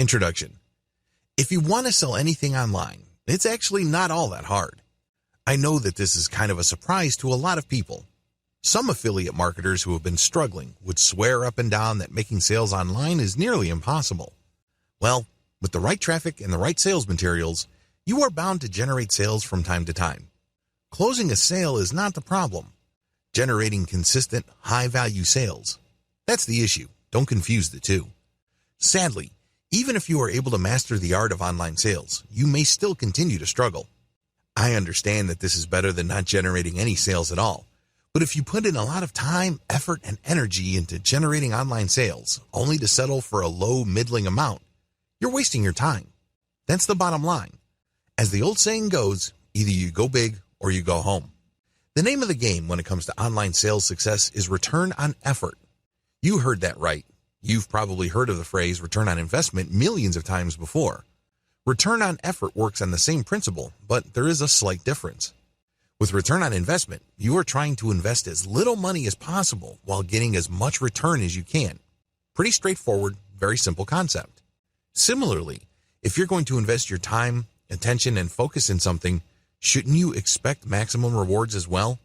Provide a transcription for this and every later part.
Introduction. If you want to sell anything online, it's actually not all that hard. I know that this is kind of a surprise to a lot of people. Some affiliate marketers who have been struggling would swear up and down that making sales online is nearly impossible. Well, with the right traffic and the right sales materials, you are bound to generate sales from time to time. Closing a sale is not the problem. Generating consistent, high-value sales. That's the issue. Don't confuse the two. Sadly, even if you are able to master the art of online sales, you may still continue to struggle. I understand that this is better than not generating any sales at all, but if you put in a lot of time, effort, and energy into generating online sales, only to settle for a low, middling amount, you're wasting your time. That's the bottom line. As the old saying goes, either you go big or you go home. The name of the game when it comes to online sales success is return on effort. You heard that right. You've probably heard of the phrase return on investment millions of times before. Return on effort works on the same principle, but there is a slight difference. With return on investment, you are trying to invest as little money as possible while getting as much return as you can. Pretty straightforward, very simple concept. Similarly, if you're going to invest your time, attention, and focus in something, shouldn't you expect maximum rewards as well?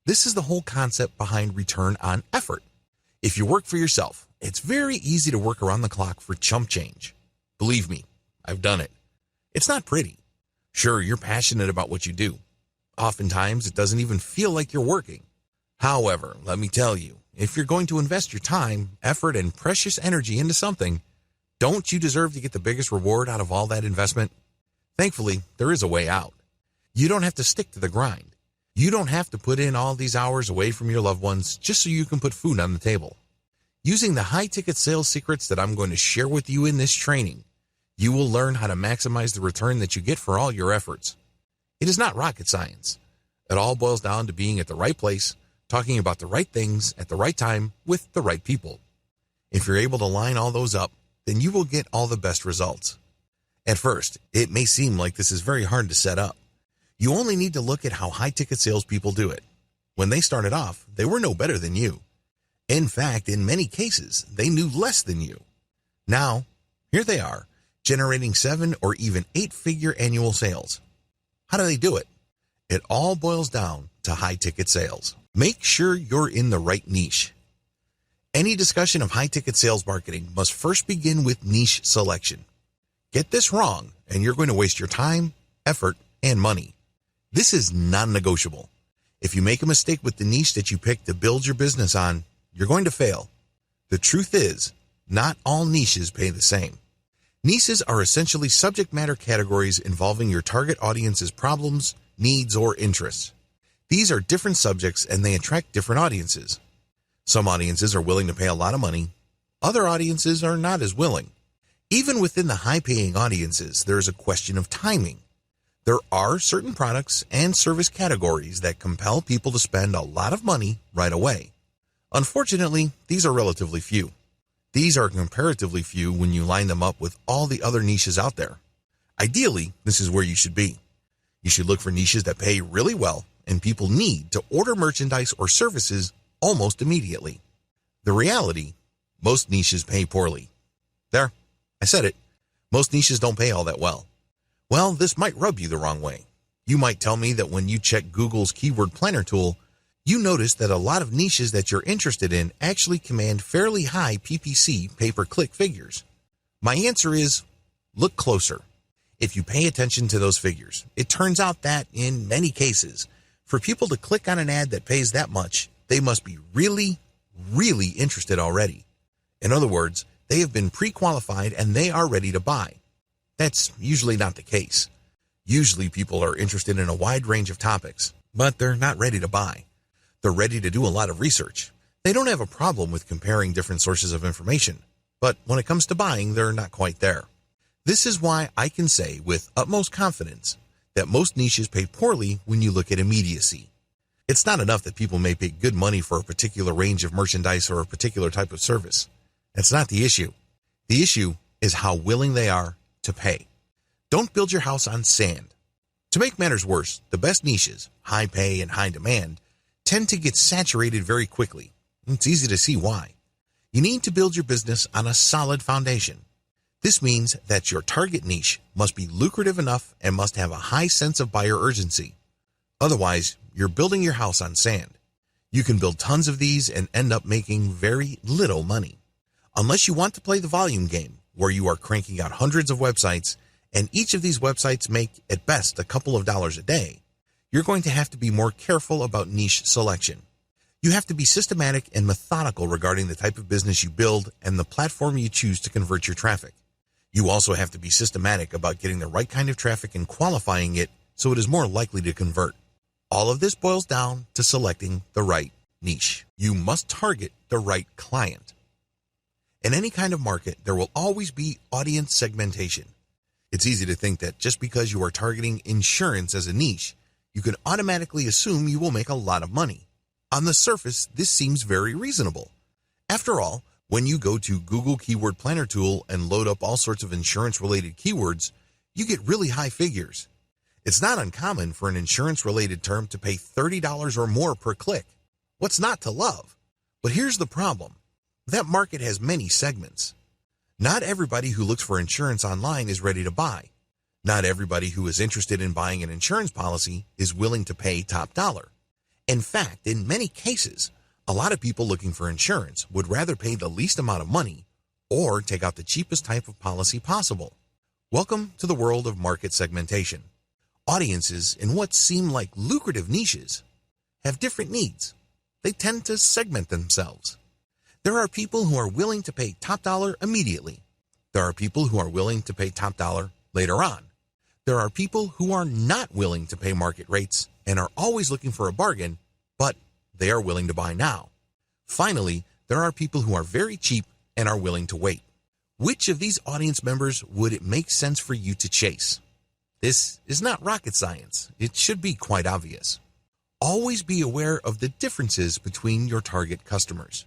This is the whole concept behind return on effort. If you work for yourself, it's very easy to work around the clock for chump change. Believe me, I've done it. It's not pretty. Sure, you're passionate about what you do. Oftentimes, it doesn't even feel like you're working. However, let me tell you, if you're going to invest your time, effort, and precious energy into something, don't you deserve to get the biggest reward out of all that investment? Thankfully, there is a way out. You don't have to stick to the grind. You don't have to put in all these hours away from your loved ones just so you can put food on the table. Using the high-ticket sales secrets that I'm going to share with you in this training, you will learn how to maximize the return that you get for all your efforts. It is not rocket science. It all boils down to being at the right place, talking about the right things at the right time with the right people. If you're able to line all those up, then you will get all the best results. At first, it may seem like this is very hard to set up. You only need to look at how high-ticket salespeople do it. When they started off, they were no better than you. In fact, in many cases, they knew less than you. Now, here they are, generating 7 or even 8-figure annual sales. How do they do it? It all boils down to high-ticket sales. Make sure you're in the right niche. Any discussion of high-ticket sales marketing must first begin with niche selection. Get this wrong, and you're going to waste your time, effort, and money. This is non-negotiable. If you make a mistake with the niche that you pick to build your business on, you're going to fail. The truth is, not all niches pay the same. Niches are essentially subject matter categories involving your target audience's problems, needs, or interests. These are different subjects and they attract different audiences. Some audiences are willing to pay a lot of money. Other audiences are not as willing. Even within the high-paying audiences, there is a question of timing. There are certain products and service categories that compel people to spend a lot of money right away. Unfortunately, these are relatively few. These are comparatively few when you line them up with all the other niches out there. Ideally, this is where you should be. You should look for niches that pay really well and people need to order merchandise or services almost immediately. The reality, most niches pay poorly. There, I said it. Most niches don't pay all that well. Well, this might rub you the wrong way. You might tell me that when you check Google's keyword planner tool, you notice that a lot of niches that you're interested in actually command fairly high PPC pay-per-click figures. My answer is, look closer. If you pay attention to those figures, it turns out that, in many cases, for people to click on an ad that pays that much, they must be really, really interested already. In other words, they have been pre-qualified and they are ready to buy. That's usually not the case. Usually people are interested in a wide range of topics, but they're not ready to buy. They're ready to do a lot of research. They don't have a problem with comparing different sources of information, but when it comes to buying, they're not quite there. This is why I can say with utmost confidence that most niches pay poorly when you look at immediacy. It's not enough that people may pay good money for a particular range of merchandise or a particular type of service. That's not the issue. The issue is how willing they are to pay. Don't build your house on sand. To make matters worse, the best niches, high pay and high demand, tend to get saturated very quickly. It's easy to see why. You need to build your business on a solid foundation. This means that your target niche must be lucrative enough and must have a high sense of buyer urgency. Otherwise, you're building your house on sand. You can build tons of these and end up making very little money. Unless you want to play the volume game, where you are cranking out hundreds of websites, and each of these websites make, at best, a couple of dollars a day, you're going to have to be more careful about niche selection. You have to be systematic and methodical regarding the type of business you build and the platform you choose to convert your traffic. You also have to be systematic about getting the right kind of traffic and qualifying it so it is more likely to convert. All of this boils down to selecting the right niche. You must target the right client. In any kind of market, there will always be audience segmentation. It's easy to think that just because you are targeting insurance as a niche, you can automatically assume you will make a lot of money. On the surface, this seems very reasonable. After all, when you go to Google Keyword Planner tool and load up all sorts of insurance-related keywords, you get really high figures. It's not uncommon for an insurance-related term to pay $30 or more per click. What's not to love? But here's the problem. That market has many segments. Not everybody who looks for insurance online is ready to buy. Not everybody who is interested in buying an insurance policy is willing to pay top dollar. In fact, in many cases, a lot of people looking for insurance would rather pay the least amount of money or take out the cheapest type of policy possible. Welcome to the world of market segmentation. Audiences in what seem like lucrative niches have different needs. They tend to segment themselves. There are people who are willing to pay top dollar immediately. There are people who are willing to pay top dollar later on. There are people who are not willing to pay market rates and are always looking for a bargain, but they are willing to buy now. Finally, there are people who are very cheap and are willing to wait. Which of these audience members would it make sense for you to chase? This is not rocket science. It should be quite obvious. Always be aware of the differences between your target customers.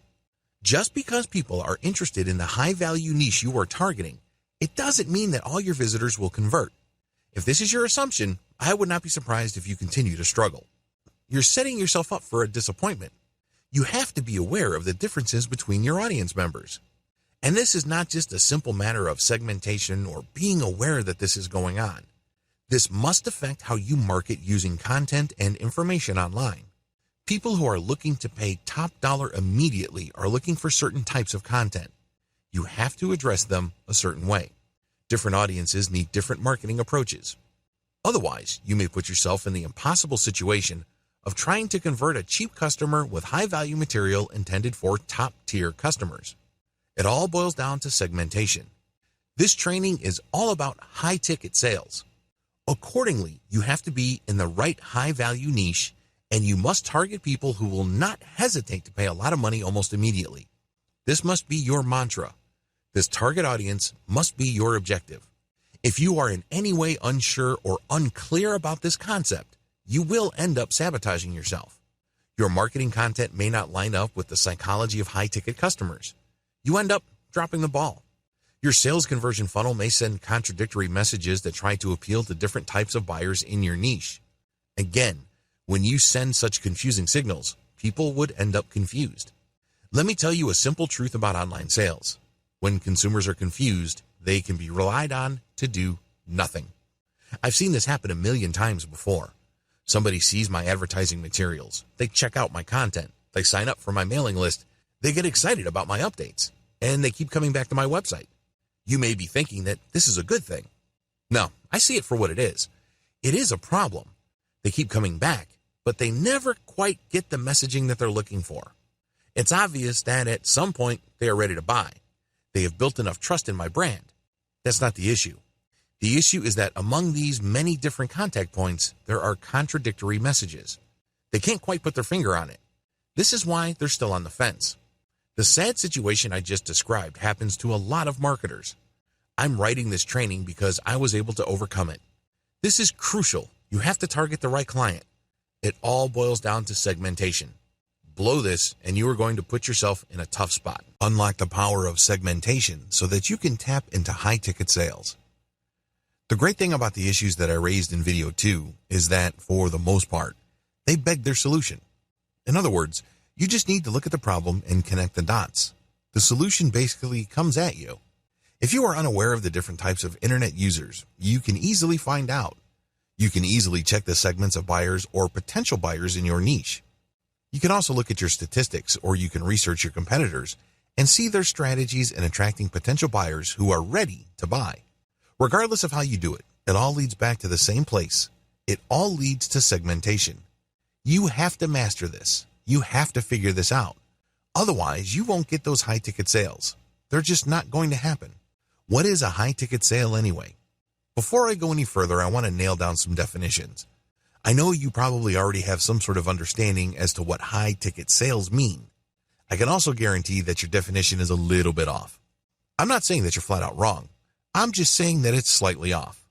Just because people are interested in the high-value niche you are targeting, it doesn't mean that all your visitors will convert. If this is your assumption, I would not be surprised if you continue to struggle. You're setting yourself up for a disappointment. You have to be aware of the differences between your audience members. And this is not just a simple matter of segmentation or being aware that this is going on. This must affect how you market using content and information online. People who are looking to pay top dollar immediately are looking for certain types of content. You have to address them a certain way. Different audiences need different marketing approaches. Otherwise, you may put yourself in the impossible situation of trying to convert a cheap customer with high-value material intended for top-tier customers. It all boils down to segmentation. This training is all about high-ticket sales. Accordingly, you have to be in the right high-value niche, and you must target people who will not hesitate to pay a lot of money almost immediately. This must be your mantra. This target audience must be your objective. If you are in any way unsure or unclear about this concept, you will end up sabotaging yourself. Your marketing content may not line up with the psychology of high-ticket customers. You end up dropping the ball. Your sales conversion funnel may send contradictory messages that try to appeal to different types of buyers in your niche. Again, when you send such confusing signals, people would end up confused. Let me tell you a simple truth about online sales. When consumers are confused, they can be relied on to do nothing. I've seen this happen a million times before. Somebody sees my advertising materials, they check out my content, they sign up for my mailing list, they get excited about my updates, and they keep coming back to my website. You may be thinking that this is a good thing. No, I see it for what it is. It is a problem. They keep coming back, but they never quite get the messaging that they're looking for. It's obvious that at some point they are ready to buy. They have built enough trust in my brand. That's not the issue. The issue is that among these many different contact points, there are contradictory messages. They can't quite put their finger on it. This is why they're still on the fence. The sad situation I just described happens to a lot of marketers. I'm writing this training because I was able to overcome it. This is crucial. You have to target the right client. It all boils down to segmentation. Blow this and you are going to put yourself in a tough spot. Unlock the power of segmentation so that you can tap into high-ticket sales. The great thing about the issues that I raised in video 2 is that, for the most part, they beg their solution. In other words, you just need to look at the problem and connect the dots. The solution basically comes at you. If you are unaware of the different types of internet users, you can easily find out. You can easily check the segments of buyers or potential buyers in your niche. You can also look at your statistics, or you can research your competitors and see their strategies in attracting potential buyers who are ready to buy. Regardless of how you do it, it all leads back to the same place. It all leads to segmentation. You have to master this. You have to figure this out. Otherwise, you won't get those high-ticket sales. They're just not going to happen. What is a high-ticket sale anyway? Before I go any further, I want to nail down some definitions. I know you probably already have some sort of understanding as to what high-ticket sales mean. I can also guarantee that your definition is a little bit off. I'm not saying that you're flat out wrong. I'm just saying that it's slightly off.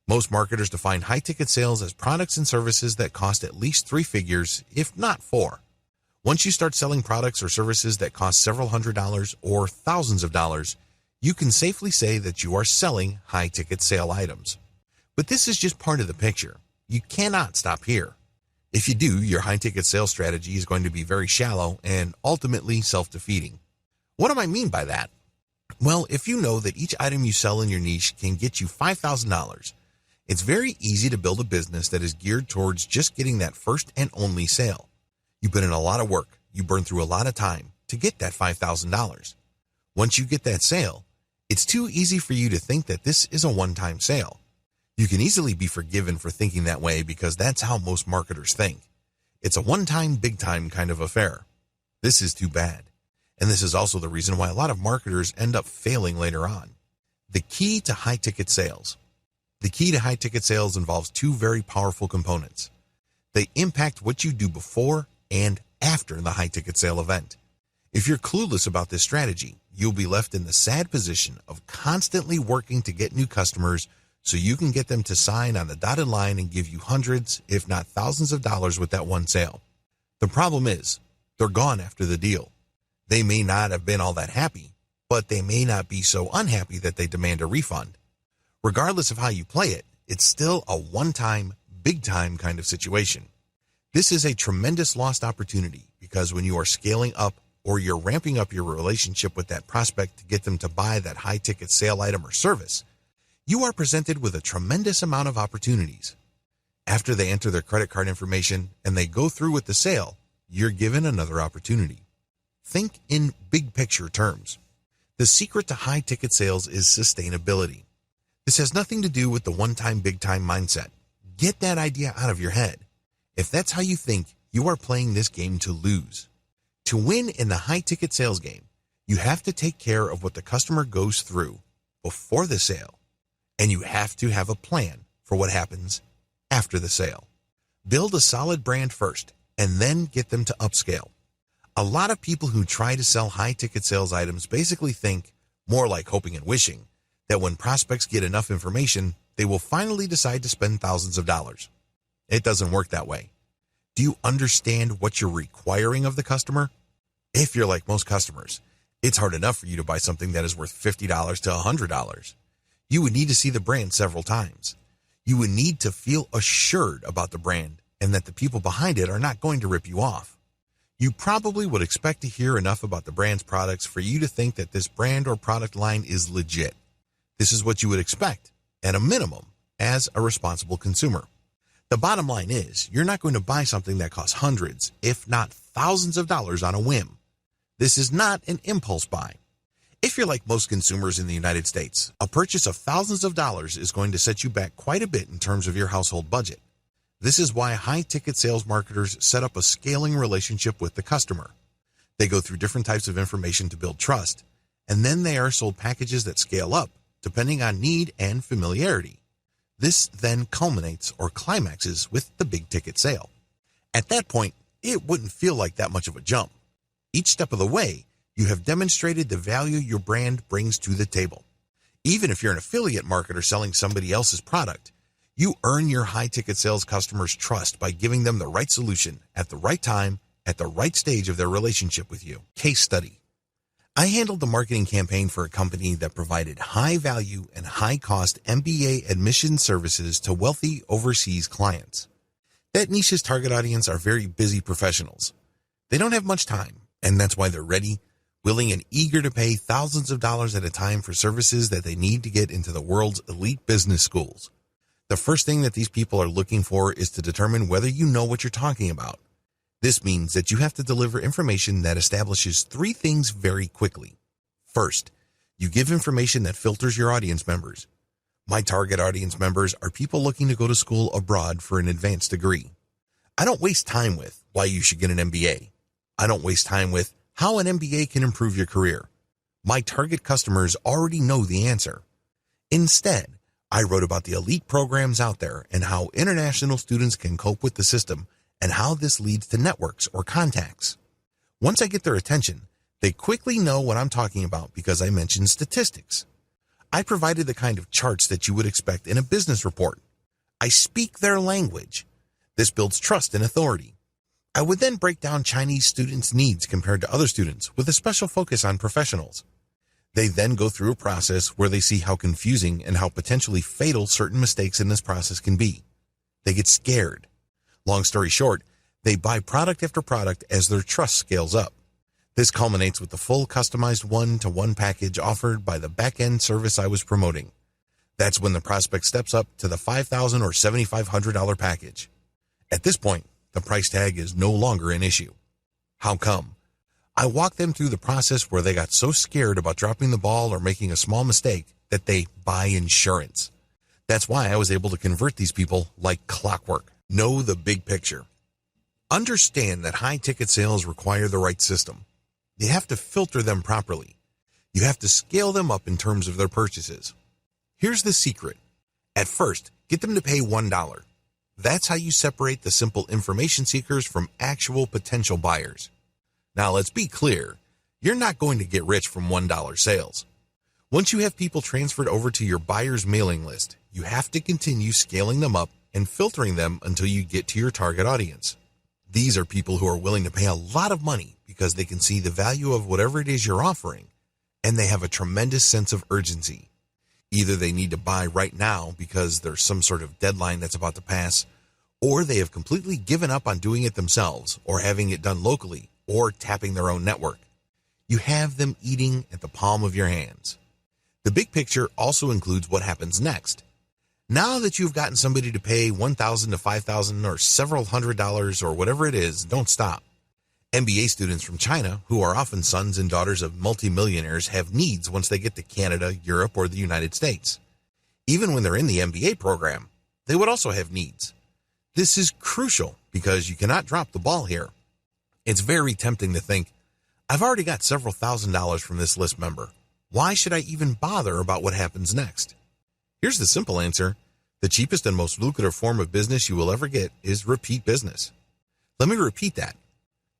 Most marketers define high-ticket sales as products and services that cost at least 3 figures, if not 4. Once you start selling products or services that cost several $100s or thousands of dollars, you can safely say that you are selling high-ticket sale items. But this is just part of the picture. You cannot stop here. If you do, your high-ticket sales strategy is going to be very shallow and ultimately self-defeating. What do I mean by that? Well, if you know that each item you sell in your niche can get you $5,000, it's very easy to build a business that is geared towards just getting that first and only sale. You put in a lot of work, you burn through a lot of time to get that $5,000. Once you get that sale, it's too easy for you to think that this is a one-time sale. You can easily be forgiven for thinking that way because that's how most marketers think. It's a one-time, big-time kind of affair. This is too bad. And this is also the reason why a lot of marketers end up failing later on. The key to high-ticket sales. The key to high-ticket sales involves 2 very powerful components. They impact what you do before and after the high-ticket sale event. If you're clueless about this strategy, you'll be left in the sad position of constantly working to get new customers so you can get them to sign on the dotted line and give you hundreds, if not thousands of dollars with that one sale. The problem is, they're gone after the deal. They may not have been all that happy, but they may not be so unhappy that they demand a refund. Regardless of how you play it, it's still a one-time, big-time kind of situation. This is a tremendous lost opportunity because when you are scaling up or you're ramping up your relationship with that prospect to get them to buy that high-ticket sale item or service, you are presented with a tremendous amount of opportunities. After they enter their credit card information and they go through with the sale, you're given another opportunity. Think in big picture terms. The secret to high-ticket sales is sustainability. This has nothing to do with the one-time, big-time mindset. Get that idea out of your head. If that's how you think, you are playing this game to lose. To win in the high-ticket sales game, you have to take care of what the customer goes through before the sale. And you have to have a plan for what happens after the sale. Build a solid brand first, and then get them to upscale. A lot of people who try to sell high-ticket sales items basically think, more like hoping and wishing, that when prospects get enough information, they will finally decide to spend thousands of dollars. It doesn't work that way. Do you understand what you're requiring of the customer? If you're like most customers, it's hard enough for you to buy something that is worth $50 to $100. You would need to see the brand several times. You would need to feel assured about the brand and that the people behind it are not going to rip you off. You probably would expect to hear enough about the brand's products for you to think that this brand or product line is legit. This is what you would expect, at a minimum, as a responsible consumer. The bottom line is, you're not going to buy something that costs hundreds, if not thousands of dollars on a whim. This is not an impulse buy. If you're like most consumers in the United States, a purchase of thousands of dollars is going to set you back quite a bit in terms of your household budget. This is why high-ticket sales marketers set up a scaling relationship with the customer. They go through different types of information to build trust, and then they are sold packages that scale up, depending on need and familiarity. This then culminates or climaxes with the big-ticket sale. At that point, it wouldn't feel like that much of a jump. Each step of the way, you have demonstrated the value your brand brings to the table. Even if you're an affiliate marketer selling somebody else's product, you earn your high-ticket sales customers' trust by giving them the right solution at the right time, at the right stage of their relationship with you. Case study. I handled the marketing campaign for a company that provided high-value and high-cost MBA admission services to wealthy overseas clients. That niche's target audience are very busy professionals. They don't have much time, and that's why they're ready, willing and eager to pay thousands of dollars at a time for services that they need to get into the world's elite business schools. The first thing that these people are looking for is to determine whether you know what you're talking about. This means that you have to deliver information that establishes three things very quickly. First, you give information that filters your audience members. My target audience members are people looking to go to school abroad for an advanced degree. I don't waste time with why you should get an MBA. I don't waste time with how an MBA can improve your career. My target customers already know the answer. Instead, I wrote about the elite programs out there and how international students can cope with the system and how this leads to networks or contacts. Once I get their attention, they quickly know what I'm talking about because I mentioned statistics. I provided the kind of charts that you would expect in a business report. I speak their language. This builds trust and authority. I would then break down Chinese students' needs compared to other students with a special focus on professionals. They then go through a process where they see how confusing and how potentially fatal certain mistakes in this process can be. They get scared. Long story short, they buy product after product as their trust scales up. This culminates with the full customized one-to-one package offered by the back-end service I was promoting. That's when the prospect steps up to the $5,000 or $7,500 package. At this point, the price tag is no longer an issue. How come? I walked them through the process where they got so scared about dropping the ball or making a small mistake that they buy insurance. That's why I was able to convert these people like clockwork. Know the big picture. Understand that high-ticket sales require the right system. You have to filter them properly. You have to scale them up in terms of their purchases. Here's the secret. At first, get them to pay $1. That's how you separate the simple information seekers from actual potential buyers. Now, let's be clear. You're not going to get rich from $1 sales. Once you have people transferred over to your buyer's mailing list, you have to continue scaling them up and filtering them until you get to your target audience. These are people who are willing to pay a lot of money because they can see the value of whatever it is you're offering, and they have a tremendous sense of urgency. Either they need to buy right now because there's some sort of deadline that's about to pass, or they have completely given up on doing it themselves or having it done locally or tapping their own network. You have them eating at the palm of your hands. The big picture also includes what happens next. Now that you've gotten somebody to pay $1,000 to $5,000 or several $100s or whatever it is, don't stop. MBA students from China, who are often sons and daughters of multimillionaires, have needs once they get to Canada, Europe, or the United States. Even when they're in the MBA program, they would also have needs. This is crucial because you cannot drop the ball here. It's very tempting to think, I've already got several $1,000s from this list member. Why should I even bother about what happens next? Here's the simple answer. The cheapest and most lucrative form of business you will ever get is repeat business. Let me repeat that.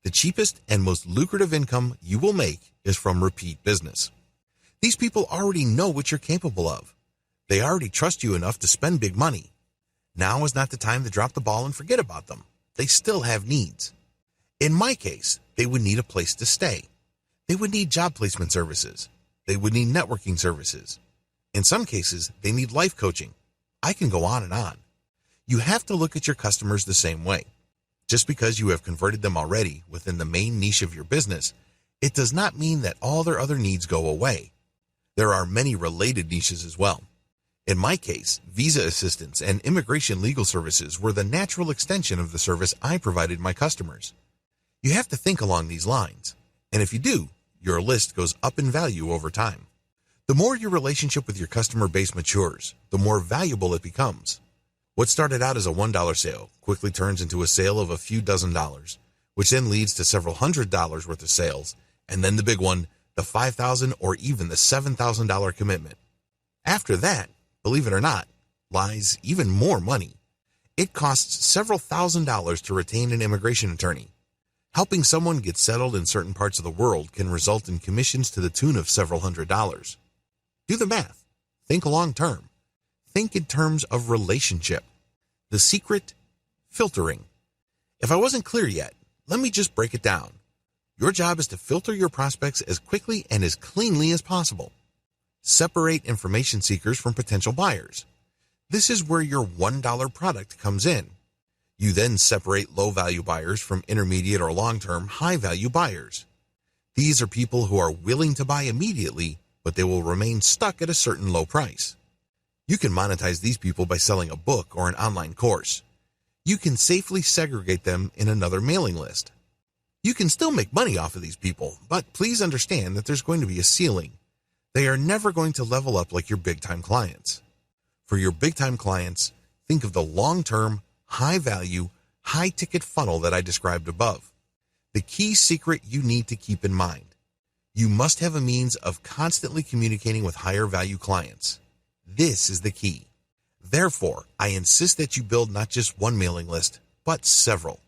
The cheapest and most lucrative income you will make is from repeat business. These people already know what you're capable of. They already trust you enough to spend big money. Now is not the time to drop the ball and forget about them. They still have needs. In my case, they would need a place to stay. They would need job placement services. They would need networking services. In some cases, they need life coaching. I can go on and on. You have to look at your customers the same way. Just because you have converted them already within the main niche of your business, it does not mean that all their other needs go away. There are many related niches as well. In my case, visa assistance and immigration legal services were the natural extension of the service I provided my customers. You have to think along these lines, and if you do, your list goes up in value over time. The more your relationship with your customer base matures, the more valuable it becomes. What started out as a $1 sale quickly turns into a sale of a few dozen dollars, which then leads to several $100s worth of sales, and then the big one, the $5,000 or even the $7,000 commitment. After that, believe it or not, lies even more money. It costs several $1,000s to retain an immigration attorney. Helping someone get settled in certain parts of the world can result in commissions to the tune of several $100s. Do the math. Think long term. Think in terms of relationship. The secret, filtering. If I wasn't clear yet, let me just break it down. Your job is to filter your prospects as quickly and as cleanly as possible. Separate information seekers from potential buyers. This is where your $1 product comes in. You then separate low-value buyers from intermediate or long-term high-value buyers. These are people who are willing to buy immediately, but they will remain stuck at a certain low price. You can monetize these people by selling a book or an online course. You can safely segregate them in another mailing list. You can still make money off of these people, but please understand that there's going to be a ceiling. They are never going to level up like your big-time clients. For your big-time clients, think of the long-term, high-value, high-ticket funnel that I described above. The key secret you need to keep in mind: you must have a means of constantly communicating with higher-value clients. This is the key. Therefore, I insist that you build not just one mailing list, but several.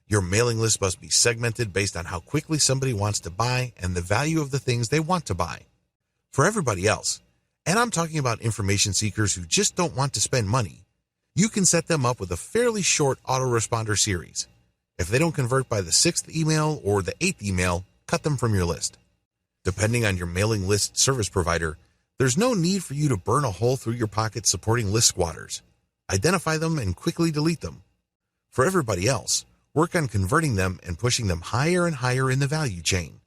Your mailing list must be segmented based on how quickly somebody wants to buy and the value of the things they want to buy. For everybody else, and I'm talking about information seekers who just don't want to spend money, you can set them up with a fairly short autoresponder series. If they don't convert by the 6th email or the 8th email, cut them from your list. Depending on your mailing list service provider, there's no need for you to burn a hole through your pocket supporting list squatters. Identify them and quickly delete them. For everybody else, work on converting them and pushing them higher and higher in the value chain.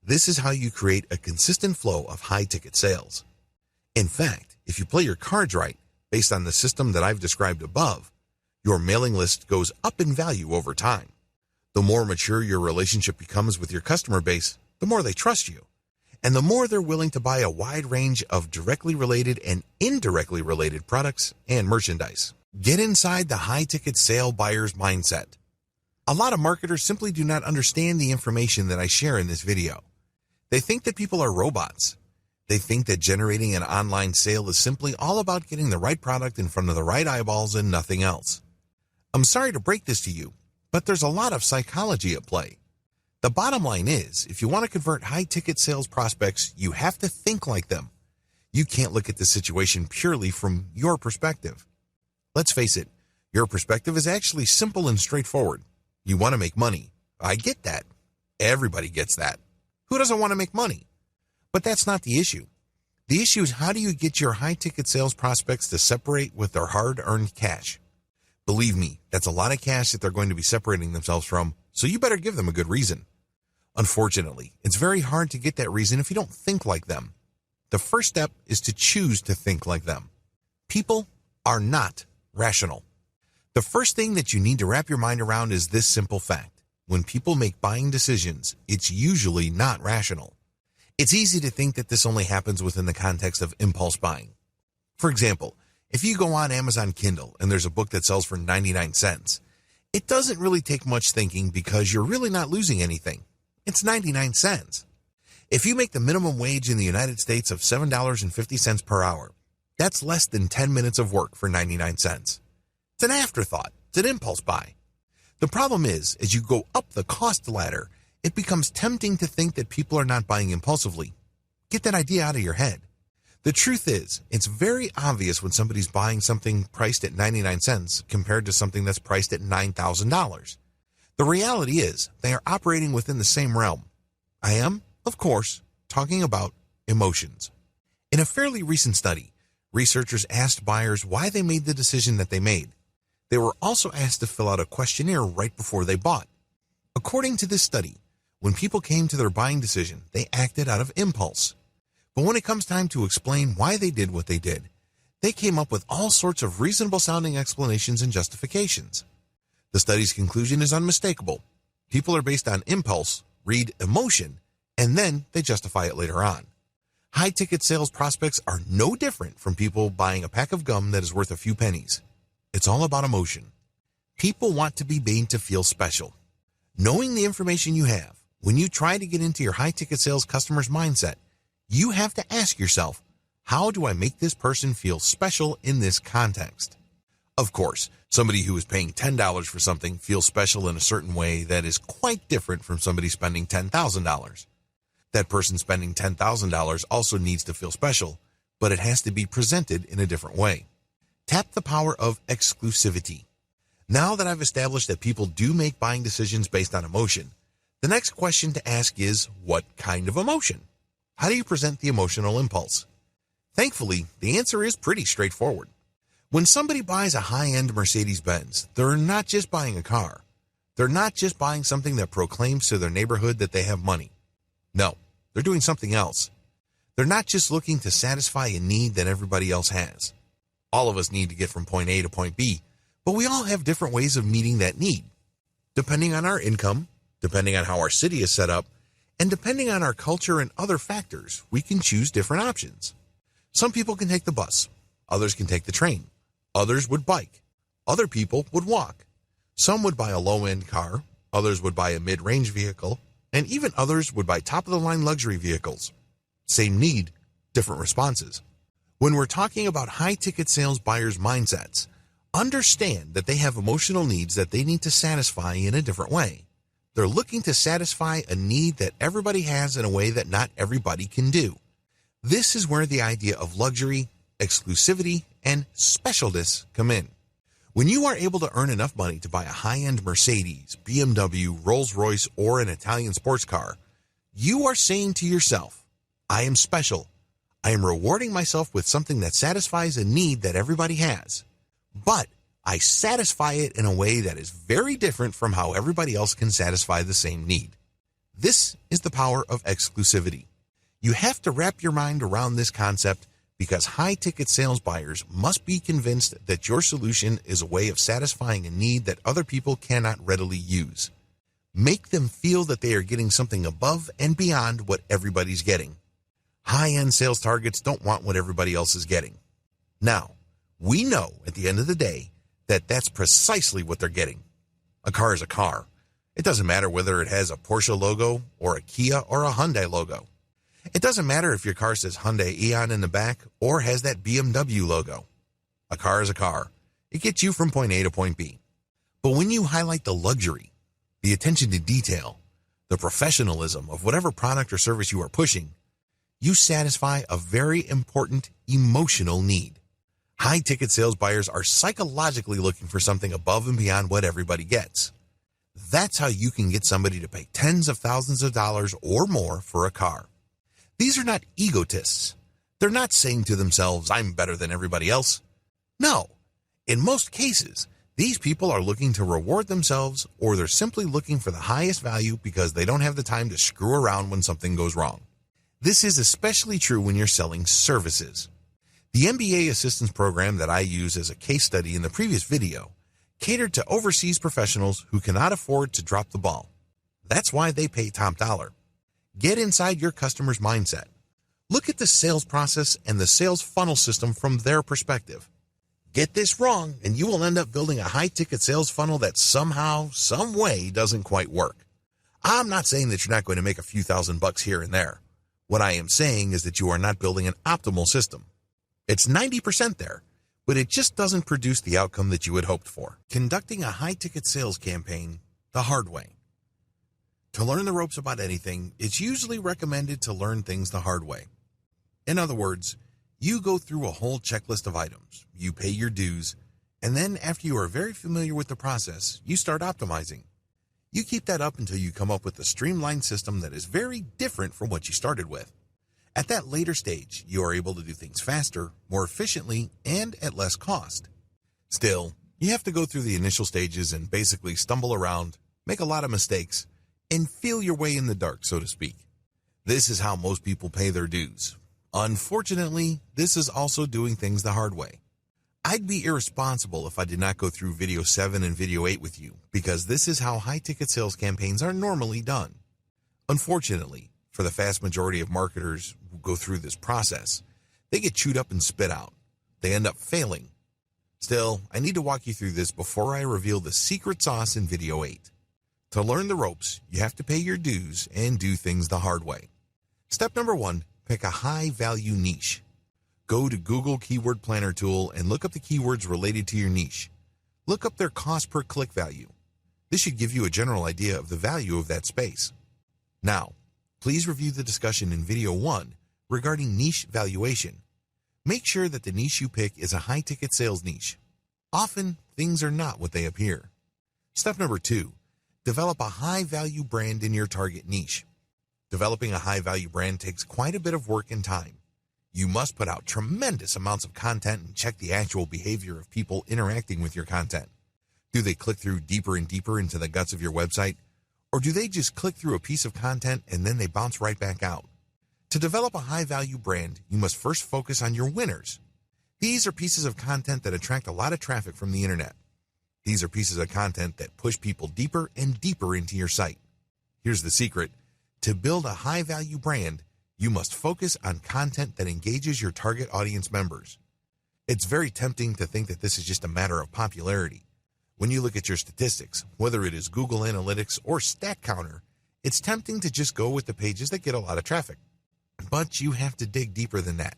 This is how you create a consistent flow of high-ticket sales. In fact, if you play your cards right, based on the system that I've described above, your mailing list goes up in value over time. The more mature your relationship becomes with your customer base, the more they trust you, and the more they're willing to buy a wide range of directly related and indirectly related products and merchandise. Get inside the high-ticket sale buyer's mindset. A lot of marketers simply do not understand the information that I share in this video. They think that people are robots. They think that generating an online sale is simply all about getting the right product in front of the right eyeballs and nothing else. I'm sorry to break this to you, but there's a lot of psychology at play. The bottom line is, if you want to convert high-ticket sales prospects, you have to think like them. You can't look at the situation purely from your perspective. Let's face it, your perspective is actually simple and straightforward. You want to make money. I get that. Everybody gets that. Who doesn't want to make money? But that's not the issue. The issue is, how do you get your high-ticket sales prospects to separate with their hard-earned cash? Believe me, that's a lot of cash that they're going to be separating themselves from, so you better give them a good reason. Unfortunately, it's very hard to get that reason if you don't think like them. The first step is to choose to think like them. People are not rational. The first thing that you need to wrap your mind around is this simple fact: when people make buying decisions, it's usually not rational. It's easy to think that this only happens within the context of impulse buying. For example, if you go on Amazon Kindle and there's a book that sells for 99 cents, it doesn't really take much thinking because you're really not losing anything. It's 99 cents. If you make the minimum wage in the United States of $7.50 per hour, that's less than 10 minutes of work for 99 cents. It's an afterthought. It's an impulse buy. The problem is, as you go up the cost ladder, it becomes tempting to think that people are not buying impulsively. Get that idea out of your head. The truth is, it's very obvious when somebody's buying something priced at 99 cents compared to something that's priced at $9,000. The reality is, they are operating within the same realm. I am, of course, talking about emotions. In a fairly recent study, researchers asked buyers why they made the decision that they made. They were also asked to fill out a questionnaire right before they bought. According to this study, when people came to their buying decision, they acted out of impulse. But when it comes time to explain why they did what they did, they came up with all sorts of reasonable-sounding explanations and justifications. The study's conclusion is unmistakable. People are based on impulse, read emotion, and then they justify it later on. High-ticket sales prospects are no different from people buying a pack of gum that is worth a few pennies. It's all about emotion. People want to be made to feel special. Knowing the information you have, when you try to get into your high-ticket sales customer's mindset, you have to ask yourself, how do I make this person feel special in this context? Of course, somebody who is paying $10 for something feels special in a certain way that is quite different from somebody spending $10,000. That person spending $10,000 also needs to feel special, but it has to be presented in a different way. Tap the power of exclusivity. Now that I've established that people do make buying decisions based on emotion, the next question to ask is, what kind of emotion? How do you present the emotional impulse? Thankfully, the answer is pretty straightforward. When somebody buys a high-end Mercedes-Benz, they're not just buying a car. They're not just buying something that proclaims to their neighborhood that they have money. No, they're doing something else. They're not just looking to satisfy a need that everybody else has. All of us need to get from point A to point B, but we all have different ways of meeting that need. Depending on our income, depending on how our city is set up, and depending on our culture and other factors, we can choose different options. Some people can take the bus, others can take the train, others would bike, other people would walk. Some would buy a low-end car, others would buy a mid-range vehicle, and even others would buy top-of-the-line luxury vehicles. Same need, different responses. When we're talking about high-ticket sales buyers' mindsets, understand that they have emotional needs that they need to satisfy in a different way. They're looking to satisfy a need that everybody has in a way that not everybody can do. This is where the idea of luxury, exclusivity, and specialness come in. When you are able to earn enough money to buy a high-end Mercedes, BMW, Rolls-Royce, or an Italian sports car, you are saying to yourself, I am special. I am rewarding myself with something that satisfies a need that everybody has. But I satisfy it in a way that is very different from how everybody else can satisfy the same need. This is the power of exclusivity. You have to wrap your mind around this concept because high-ticket sales buyers must be convinced that your solution is a way of satisfying a need that other people cannot readily use. Make them feel that they are getting something above and beyond what everybody's getting. High-end sales targets don't want what everybody else is getting. Now, we know at the end of the day that that's precisely what they're getting. A car is a car. It doesn't matter whether it has a Porsche logo or a Kia or a Hyundai logo. It doesn't matter if your car says Hyundai Eon in the back or has that BMW logo. A car is a car. It gets you from point A to point B. But when you highlight the luxury, the attention to detail, the professionalism of whatever product or service you are pushing, you satisfy a very important emotional need. High-ticket sales buyers are psychologically looking for something above and beyond what everybody gets. That's how you can get somebody to pay tens of thousands of dollars or more for a car. These are not egotists. They're not saying to themselves, I'm better than everybody else. No. In most cases, these people are looking to reward themselves, or they're simply looking for the highest value because they don't have the time to screw around when something goes wrong. This is especially true when you're selling services. The MBA assistance program that I use as a case study in the previous video catered to overseas professionals who cannot afford to drop the ball. That's why they pay top dollar. Get inside your customer's mindset. Look at the sales process and the sales funnel system from their perspective. Get this wrong, and you will end up building a high-ticket sales funnel that somehow, some way doesn't quite work. I'm not saying that you're not going to make a few $1,000s here and there. What I am saying is that you are not building an optimal system. It's 90% there, but it just doesn't produce the outcome that you had hoped for. Conducting a high-ticket sales campaign the hard way. To learn the ropes about anything, it's usually recommended to learn things the hard way. In other words, you go through a whole checklist of items, you pay your dues, and then after you are very familiar with the process, you start optimizing. You keep that up until you come up with a streamlined system that is very different from what you started with. At that later stage, you are able to do things faster, more efficiently, and at less cost. Still, you have to go through the initial stages and basically stumble around, make a lot of mistakes, and feel your way in the dark, so to speak. This is how most people pay their dues. Unfortunately, this is also doing things the hard way. I'd be irresponsible if I did not go through video 7 and video 8 with you, because this is how high-ticket sales campaigns are normally done. Unfortunately, for the vast majority of marketers who go through this process, they get chewed up and spit out. They end up failing. Still, I need to walk you through this before I reveal the secret sauce in video 8. To learn the ropes, you have to pay your dues and do things the hard way. Step number 1, pick a high-value niche. Go to Google Keyword Planner tool and look up the keywords related to your niche. Look up their cost per click value. This should give you a general idea of the value of that space. Now, please review the discussion in video 1 regarding niche valuation. Make sure that the niche you pick is a high-ticket sales niche. Often, things are not what they appear. Step number 2, develop a high-value brand in your target niche. Developing a high-value brand takes quite a bit of work and time. You must put out tremendous amounts of content and check the actual behavior of people interacting with your content. Do they click through deeper and deeper into the guts of your website? Or do they just click through a piece of content and then they bounce right back out? To develop a high-value brand, you must first focus on your winners. These are pieces of content that attract a lot of traffic from the internet. These are pieces of content that push people deeper and deeper into your site. Here's the secret. To build a high-value brand, you must focus on content that engages your target audience members. It's very tempting to think that this is just a matter of popularity. When you look at your statistics, whether it is Google Analytics or StatCounter, it's tempting to just go with the pages that get a lot of traffic. But you have to dig deeper than that.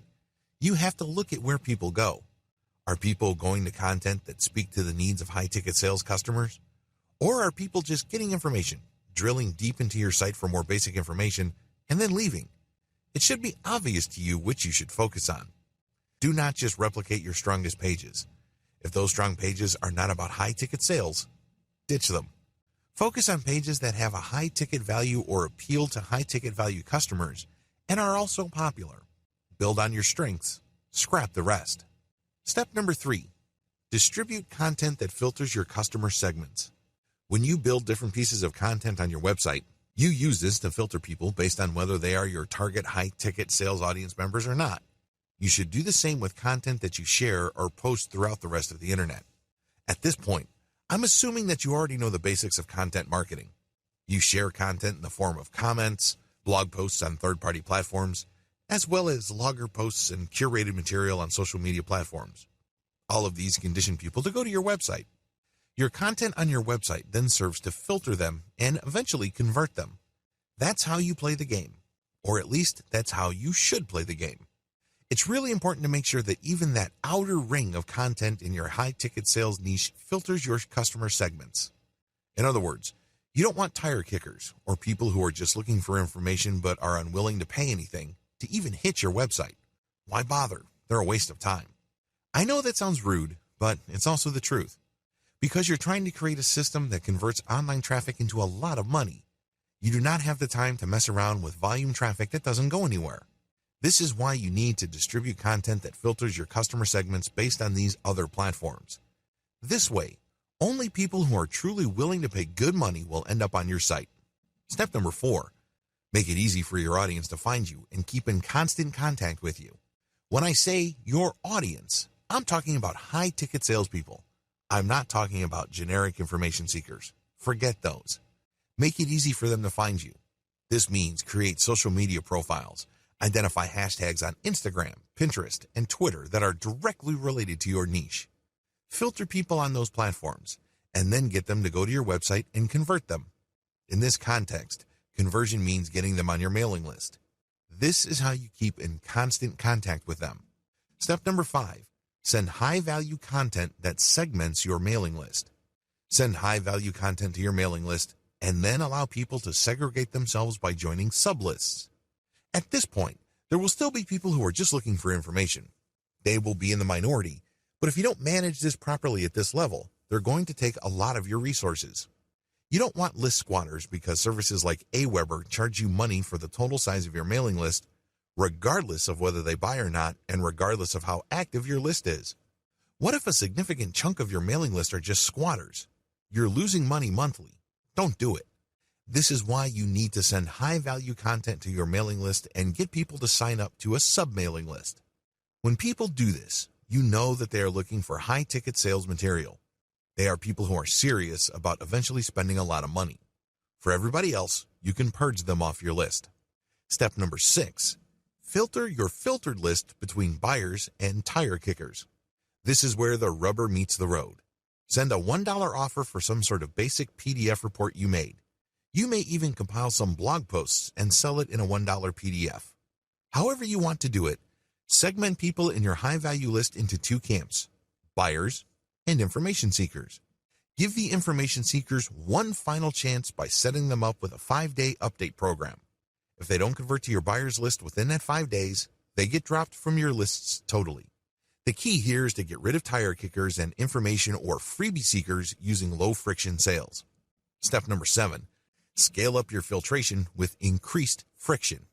You have to look at where people go. Are people going to content that speak to the needs of high-ticket sales customers? Or are people just getting information, drilling deep into your site for more basic information, and then leaving? It should be obvious to you which you should focus on. Do not just replicate your strongest pages. If those strong pages are not about high-ticket sales, ditch them. Focus on pages that have a high-ticket value or appeal to high-ticket value customers and are also popular. Build on your strengths. Scrap the rest. Step number 3. Distribute content that filters your customer segments. When you build different pieces of content on your website, you use this to filter people based on whether they are your target high-ticket sales audience members or not. You should do the same with content that you share or post throughout the rest of the internet. At this point, I'm assuming that you already know the basics of content marketing. You share content in the form of comments, blog posts on third-party platforms, as well as logger posts and curated material on social media platforms. All of these condition people to go to your website. Your content on your website then serves to filter them and eventually convert them. That's how you play the game, or at least that's how you should play the game. It's really important to make sure that even that outer ring of content in your high-ticket sales niche filters your customer segments. In other words, you don't want tire kickers or people who are just looking for information but are unwilling to pay anything to even hit your website. Why bother? They're a waste of time. I know that sounds rude, but it's also the truth. Because you're trying to create a system that converts online traffic into a lot of money, you do not have the time to mess around with volume traffic that doesn't go anywhere. This is why you need to distribute content that filters your customer segments based on these other platforms. This way, only people who are truly willing to pay good money will end up on your site. Step number 4. Make it easy for your audience to find you and keep in constant contact with you. When I say your audience, I'm talking about high-ticket salespeople. I'm not talking about generic information seekers. Forget those. Make it easy for them to find you. This means create social media profiles, identify hashtags on Instagram, Pinterest, and Twitter that are directly related to your niche. Filter people on those platforms, and then get them to go to your website and convert them. In this context, conversion means getting them on your mailing list. This is how you keep in constant contact with them. Step number 5. Send high-value content that segments your mailing list. Send high-value content to your mailing list, and then allow people to segregate themselves by joining sublists. At this point, there will still be people who are just looking for information. They will be in the minority, but if you don't manage this properly at this level, they're going to take a lot of your resources. You don't want list squatters because services like Aweber charge you money for the total size of your mailing list, regardless of whether they buy or not and regardless of how active your list is. What if a significant chunk of your mailing list are just squatters? You're losing money monthly. Don't do it. This is why you need to send high-value content to your mailing list and get people to sign up to a sub-mailing list. When people do this, you know that they are looking for high-ticket sales material. They are people who are serious about eventually spending a lot of money. For everybody else, you can purge them off your list. Step number 6. Filter your filtered list between buyers and tire kickers. This is where the rubber meets the road. Send a $1 offer for some sort of basic PDF report you made. You may even compile some blog posts and sell it in a $1 PDF. However you want to do it, segment people in your high-value list into 2 camps, buyers and information seekers. Give the information seekers one final chance by setting them up with a 5-day update program. If they don't convert to your buyers list within that 5 days, they get dropped from your lists totally. The key here is to get rid of tire kickers and information or freebie seekers using low-friction sales. Step number 7. Scale up your filtration with increased friction.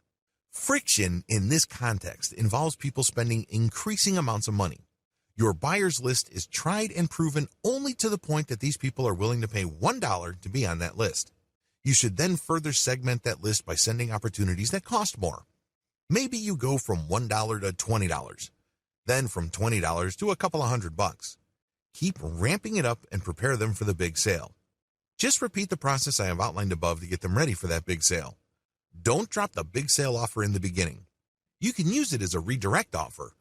Friction in this context involves people spending increasing amounts of money. Your buyers list is tried and proven only to the point that these people are willing to pay $1 to be on that list. You should then further segment that list by sending opportunities that cost more. Maybe you go from $1 to $20, then from $20 to a couple of $100. Keep ramping it up and prepare them for the big sale. Just repeat the process I have outlined above to get them ready for that big sale. Don't drop the big sale offer in the beginning. You can use it as a redirect offer.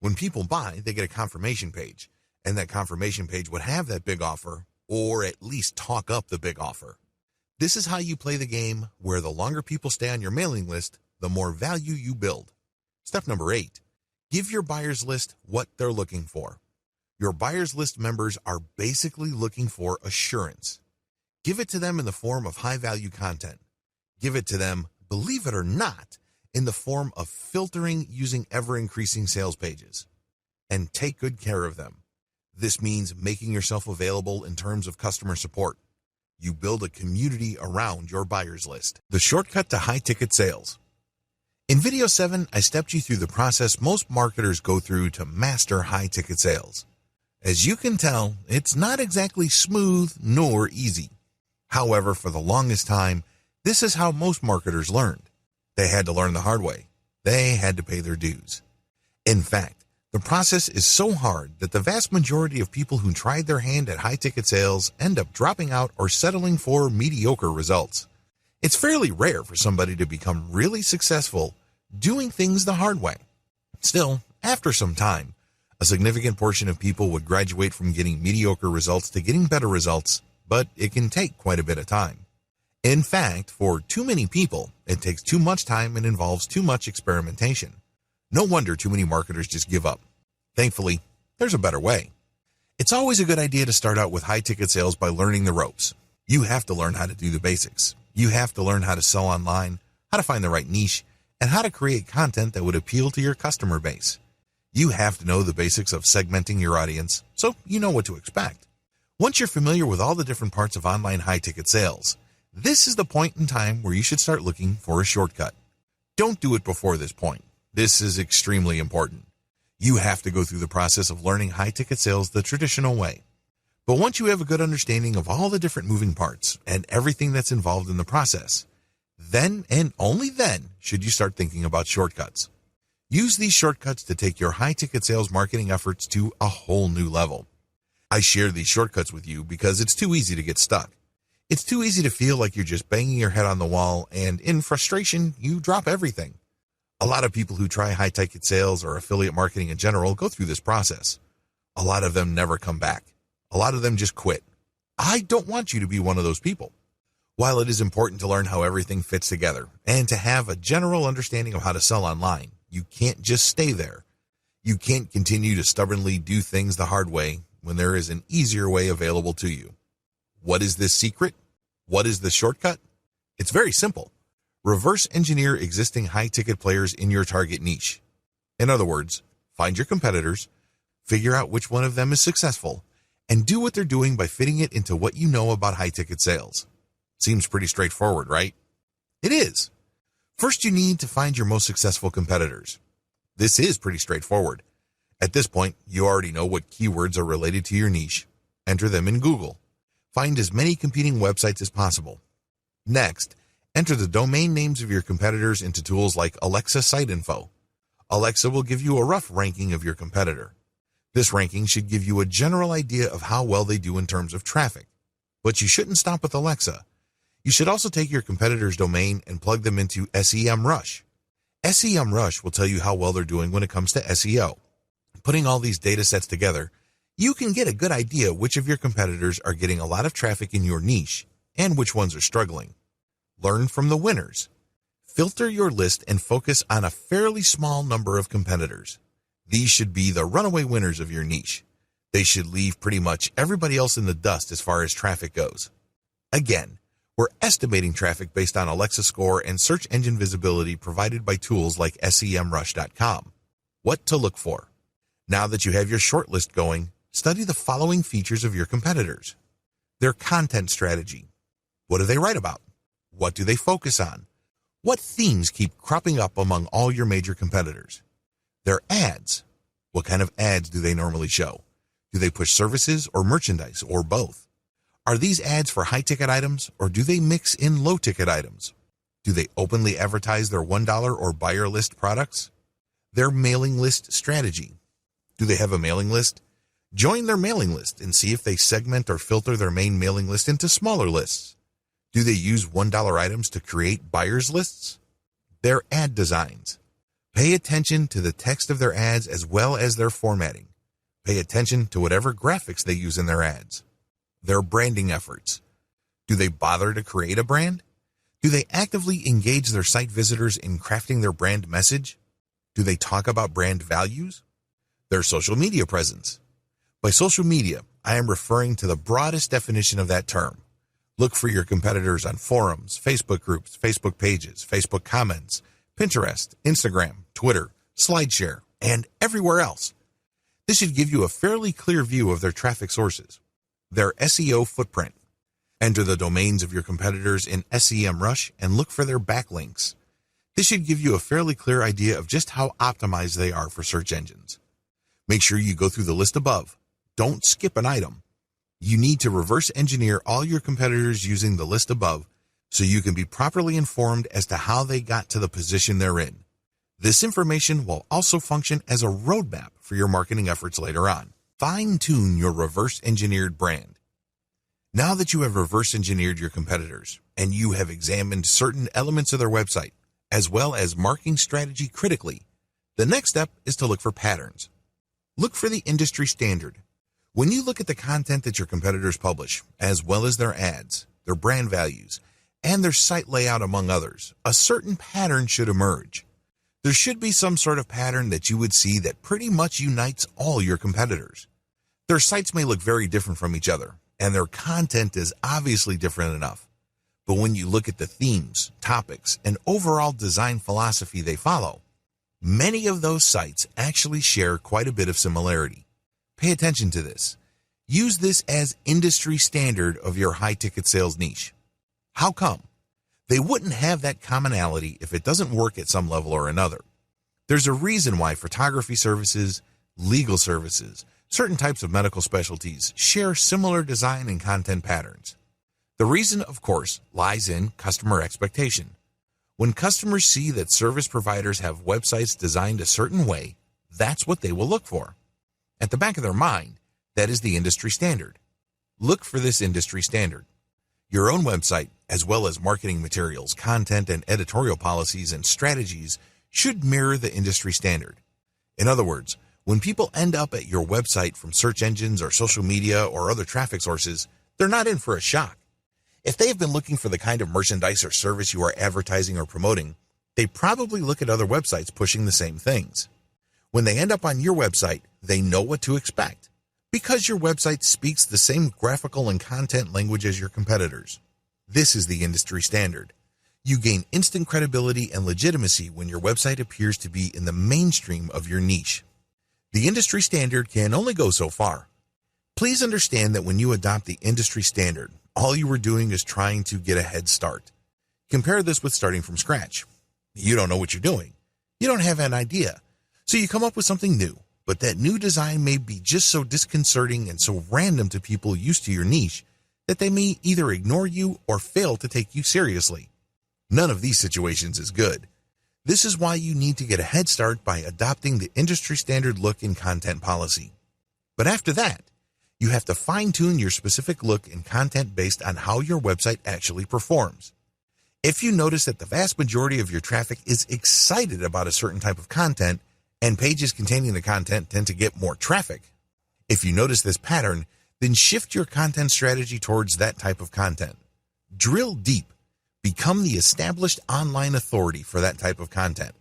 When people buy, they get a confirmation page, and that confirmation page would have that big offer, or at least talk up the big offer. This is how you play the game where the longer people stay on your mailing list, the more value you build. Step number 8, give your buyers list what they're looking for. Your buyers list members are basically looking for assurance. Give it to them in the form of high-value content. Give it to them, believe it or not, in the form of filtering using ever-increasing sales pages. And take good care of them. This means making yourself available in terms of customer support. You build a community around your buyers list. The shortcut to high-ticket sales. In video 7, I stepped you through the process most marketers go through to master high-ticket sales. As you can tell, it's not exactly smooth nor easy. However, for the longest time, this is how most marketers learned. They had to learn the hard way. They had to pay their dues. In fact, the process is so hard that the vast majority of people who tried their hand at high-ticket sales end up dropping out or settling for mediocre results. It's fairly rare for somebody to become really successful doing things the hard way. Still, after some time, a significant portion of people would graduate from getting mediocre results to getting better results, but it can take quite a bit of time. In fact, for too many people, it takes too much time and involves too much experimentation. No wonder too many marketers just give up. Thankfully, there's a better way. It's always a good idea to start out with high-ticket sales by learning the ropes. You have to learn how to do the basics. You have to learn how to sell online, how to find the right niche, and how to create content that would appeal to your customer base. You have to know the basics of segmenting your audience, so you know what to expect. Once you're familiar with all the different parts of online high-ticket sales, this is the point in time where you should start looking for a shortcut. Don't do it before this point. This is extremely important. You have to go through the process of learning high-ticket sales the traditional way. But once you have a good understanding of all the different moving parts and everything that's involved in the process, then and only then should you start thinking about shortcuts. Use these shortcuts to take your high-ticket sales marketing efforts to a whole new level. I share these shortcuts with you because it's too easy to get stuck. It's too easy to feel like you're just banging your head on the wall, and in frustration, you drop everything. A lot of people who try high-ticket sales or affiliate marketing in general go through this process. A lot of them never come back. A lot of them just quit. I don't want you to be one of those people. While it is important to learn how everything fits together and to have a general understanding of how to sell online, you can't just stay there. You can't continue to stubbornly do things the hard way when there is an easier way available to you. What is this secret? What is the shortcut? It's very simple. Reverse engineer existing high-ticket players in your target niche. In other words, find your competitors, figure out which one of them is successful, and do what they're doing by fitting it into what you know about high-ticket sales. Seems pretty straightforward, right? It is. First, you need to find your most successful competitors. This is pretty straightforward. At this point, you already know what keywords are related to your niche. Enter them in Google. Find as many competing websites as possible. Next, enter the domain names of your competitors into tools like Alexa Site Info. Alexa will give you a rough ranking of your competitor. This ranking should give you a general idea of how well they do in terms of traffic. But you shouldn't stop with Alexa. You should also take your competitor's domain and plug them into SEMrush. SEMrush will tell you how well they're doing when it comes to SEO. Putting all these data sets together, you can get a good idea which of your competitors are getting a lot of traffic in your niche and which ones are struggling. Learn from the winners. Filter your list and focus on a fairly small number of competitors. These should be the runaway winners of your niche. They should leave pretty much everybody else in the dust as far as traffic goes. Again, we're estimating traffic based on Alexa score and search engine visibility provided by tools like SEMrush.com. What to look for? Now that you have your shortlist going, study the following features of your competitors. Their content strategy. What do they write about? What do they focus on? What themes keep cropping up among all your major competitors? Their ads. What kind of ads do they normally show? Do they push services or merchandise or both? Are these ads for high-ticket items, or do they mix in low-ticket items? Do they openly advertise their $1 or buyer list products? Their mailing list strategy. Do they have a mailing list? Join their mailing list and see if they segment or filter their main mailing list into smaller lists. Do they use $1 items to create buyers lists? Their ad designs. Pay attention to the text of their ads as well as their formatting. Pay attention to whatever graphics they use in their ads. Their branding efforts. Do they bother to create a brand? Do they actively engage their site visitors in crafting their brand message? Do they talk about brand values? Their social media presence. By social media, I am referring to the broadest definition of that term. Look for your competitors on forums, Facebook groups, Facebook pages, Facebook comments, Pinterest, Instagram, Twitter, SlideShare, and everywhere else. This should give you a fairly clear view of their traffic sources. Their SEO footprint. Enter the domains of your competitors in SEMrush and look for their backlinks. This should give you a fairly clear idea of just how optimized they are for search engines. Make sure you go through the list above. Don't skip an item. You need to reverse engineer all your competitors using the list above so you can be properly informed as to how they got to the position they're in. This information will also function as a roadmap for your marketing efforts later on. Fine-tune your reverse engineered brand. Now that you have reverse engineered your competitors and you have examined certain elements of their website, as well as marketing strategy critically, the next step is to look for patterns. Look for the industry standard. When you look at the content that your competitors publish, as well as their ads, their brand values, and their site layout among others, a certain pattern should emerge. There should be some sort of pattern that you would see that pretty much unites all your competitors. Their sites may look very different from each other, and their content is obviously different enough. But when you look at the themes, topics, and overall design philosophy they follow, many of those sites actually share quite a bit of similarity. Pay attention to this. Use this as industry standard of your high-ticket sales niche. How come? They wouldn't have that commonality if it doesn't work at some level or another. There's a reason why photography services, legal services, certain types of medical specialties share similar design and content patterns. The reason, of course, lies in customer expectation. When customers see that service providers have websites designed a certain way, that's what they will look for. At the back of their mind, that is the industry standard. Look for this industry standard. Your own website, as well as marketing materials, content, and editorial policies and strategies should mirror the industry standard. In other words, when people end up at your website from search engines or social media or other traffic sources, they're not in for a shock. If they have been looking for the kind of merchandise or service you are advertising or promoting, they probably look at other websites pushing the same things. When they end up on your website, they know what to expect, because your website speaks the same graphical and content language as your competitors. This is the industry standard. You gain instant credibility and legitimacy when your website appears to be in the mainstream of your niche. The industry standard can only go so far. Please understand that when you adopt the industry standard, all you are doing is trying to get a head start. Compare this with starting from scratch. You don't know what you're doing. You don't have an idea. So you come up with something new, but that new design may be just so disconcerting and so random to people used to your niche that they may either ignore you or fail to take you seriously. None of these situations is good. This is why you need to get a head start by adopting the industry standard look and content policy. But after that, you have to fine-tune your specific look and content based on how your website actually performs. If you notice that the vast majority of your traffic is excited about a certain type of content, and pages containing the content tend to get more traffic, if you notice this pattern, then shift your content strategy towards that type of content. Drill deep. Become the established online authority for that type of content.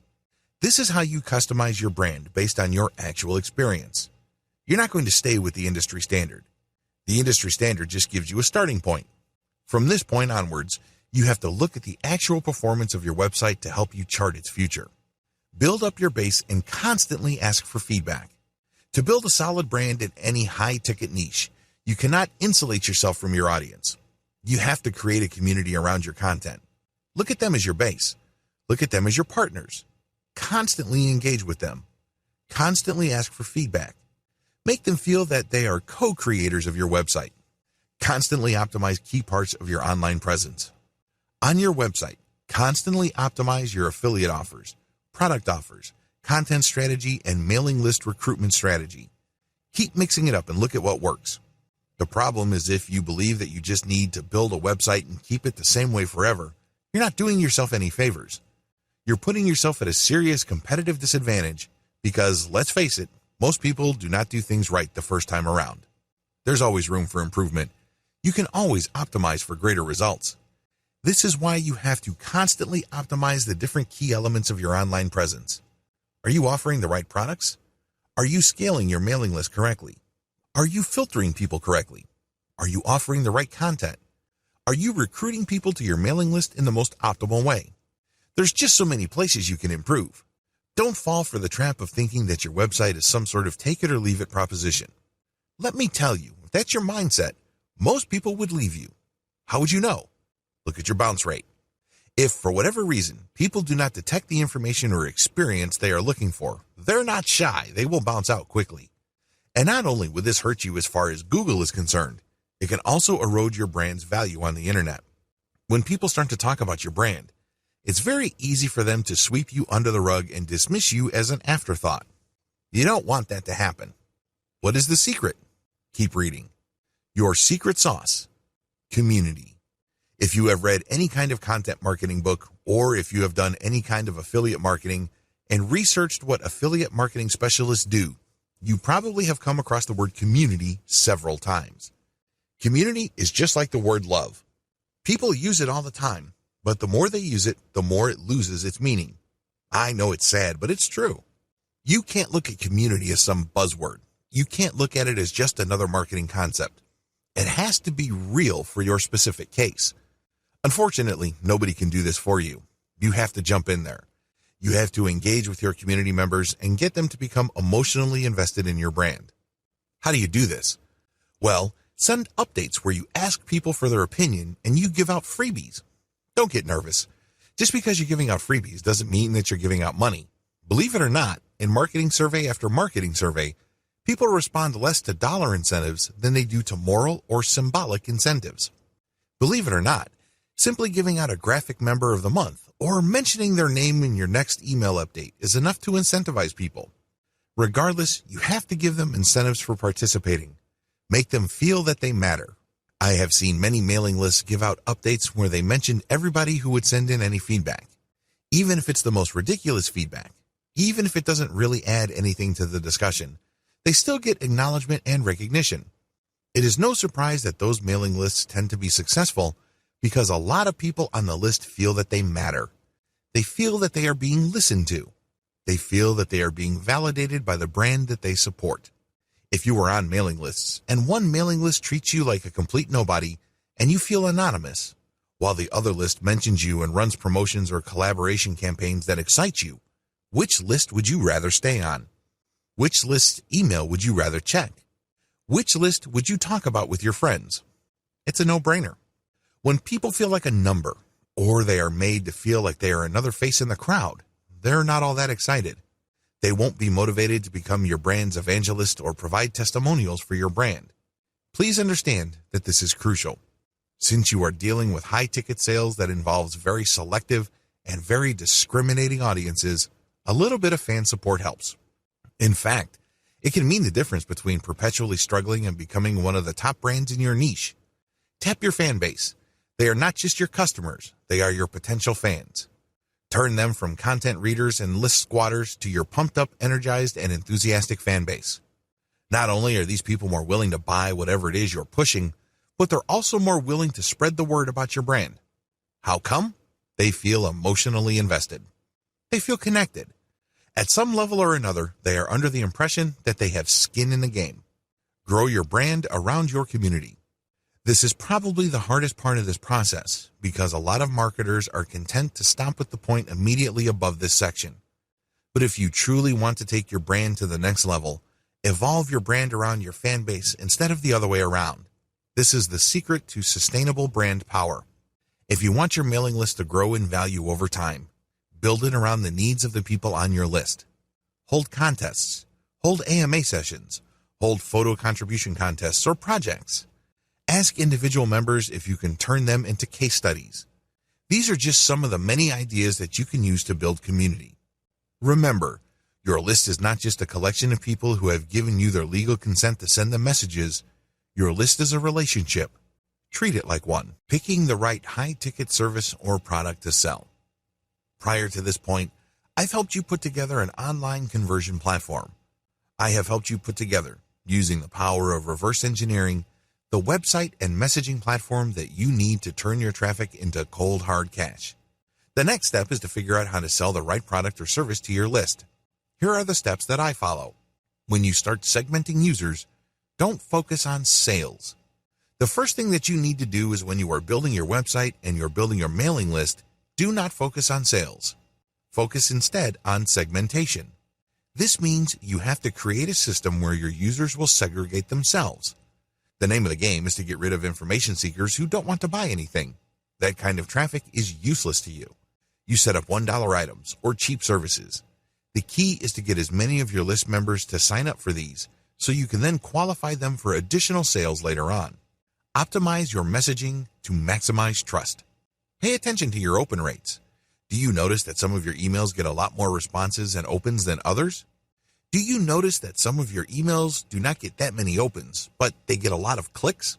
This is how you customize your brand based on your actual experience. You're not going to stay with the industry standard. The industry standard just gives you a starting point. From this point onwards, you have to look at the actual performance of your website to help you chart its future. Build up your base and constantly ask for feedback. To build a solid brand in any high-ticket niche, you cannot insulate yourself from your audience. You have to create a community around your content. Look at them as your base. Look at them as your partners. Constantly engage with them. Constantly ask for feedback. Make them feel that they are co-creators of your website. Constantly optimize key parts of your online presence. On your website, constantly optimize your affiliate offers, product offers, content strategy, and mailing list recruitment strategy. Keep mixing it up and look at what works. The problem is if you believe that you just need to build a website and keep it the same way forever, you're not doing yourself any favors. You're putting yourself at a serious competitive disadvantage because, let's face it, most people do not do things right the first time around. There's always room for improvement. You can always optimize for greater results. This is why you have to constantly optimize the different key elements of your online presence. Are you offering the right products? Are you scaling your mailing list correctly? Are you filtering people correctly? Are you offering the right content? Are you recruiting people to your mailing list in the most optimal way? There's just so many places you can improve. Don't fall for the trap of thinking that your website is some sort of take it or leave it proposition. Let me tell you, if that's your mindset, most people would leave you. How would you know? Look at your bounce rate. If, for whatever reason, people do not detect the information or experience they are looking for, they're not shy, they will bounce out quickly. And not only would this hurt you as far as Google is concerned, it can also erode your brand's value on the internet. When people start to talk about your brand, it's very easy for them to sweep you under the rug and dismiss you as an afterthought. You don't want that to happen. What is the secret? Keep reading. Your secret sauce. Community. If you have read any kind of content marketing book, or if you have done any kind of affiliate marketing and researched what affiliate marketing specialists do, you probably have come across the word community several times. Community is just like the word love. People use it all the time, but the more they use it, the more it loses its meaning. I know it's sad, but it's true. You can't look at community as some buzzword. You can't look at it as just another marketing concept. It has to be real for your specific case. Unfortunately, nobody can do this for you. You have to jump in there. You have to engage with your community members and get them to become emotionally invested in your brand. How do you do this? Well, send updates where you ask people for their opinion and you give out freebies. Don't get nervous. Just because you're giving out freebies doesn't mean that you're giving out money. Believe it or not, in marketing survey after marketing survey, people respond less to dollar incentives than they do to moral or symbolic incentives. Believe it or not, simply giving out a graphic member of the month or mentioning their name in your next email update is enough to incentivize people. Regardless, you have to give them incentives for participating. Make them feel that they matter. I have seen many mailing lists give out updates where they mentioned everybody who would send in any feedback. Even if it's the most ridiculous feedback, even if it doesn't really add anything to the discussion, they still get acknowledgement and recognition. It is no surprise that those mailing lists tend to be successful because a lot of people on the list feel that they matter. They feel that they are being listened to. They feel that they are being validated by the brand that they support. If you are on mailing lists and one mailing list treats you like a complete nobody and you feel anonymous, while the other list mentions you and runs promotions or collaboration campaigns that excite you, which list would you rather stay on? Which list email would you rather check? Which list would you talk about with your friends? It's a no-brainer. When people feel like a number, or they are made to feel like they are another face in the crowd, they're not all that excited. They won't be motivated to become your brand's evangelist or provide testimonials for your brand. Please understand that this is crucial. Since you are dealing with high-ticket sales that involves very selective and very discriminating audiences, a little bit of fan support helps. In fact, it can mean the difference between perpetually struggling and becoming one of the top brands in your niche. Tap your fan base. They are not just your customers, they are your potential fans. Turn them from content readers and list squatters to your pumped up, energized, and enthusiastic fan base. Not only are these people more willing to buy whatever it is you're pushing, but they're also more willing to spread the word about your brand. How come? They feel emotionally invested. They feel connected. At some level or another, they are under the impression that they have skin in the game. Grow your brand around your community. This is probably the hardest part of this process because a lot of marketers are content to stop at the point immediately above this section. But if you truly want to take your brand to the next level, evolve your brand around your fan base instead of the other way around. This is the secret to sustainable brand power. If you want your mailing list to grow in value over time, build it around the needs of the people on your list. Hold contests, hold AMA sessions, hold photo contribution contests or projects. Ask individual members if you can turn them into case studies. These are just some of the many ideas that you can use to build community. Remember, your list is not just a collection of people who have given you their legal consent to send them messages. Your list is a relationship. Treat it like one, picking the right high-ticket service or product to sell. Prior to this point, I've helped you put together an online conversion platform. I have helped you put together, using the power of reverse engineering, the website and messaging platform that you need to turn your traffic into cold hard cash. The next step is to figure out how to sell the right product or service to your list. Here are the steps that I follow. When you start segmenting users, don't focus on sales. The first thing that you need to do is when you are building your website and you're building your mailing list, do not focus on sales. Focus instead on segmentation. This means you have to create a system where your users will segregate themselves. The name of the game is to get rid of information seekers who don't want to buy anything. That kind of traffic is useless to you. You set up $1 items or cheap services. The key is to get as many of your list members to sign up for these so you can then qualify them for additional sales later on. Optimize your messaging to maximize trust. Pay attention to your open rates. Do you notice that some of your emails get a lot more responses and opens than others? Do you notice that some of your emails do not get that many opens, but they get a lot of clicks?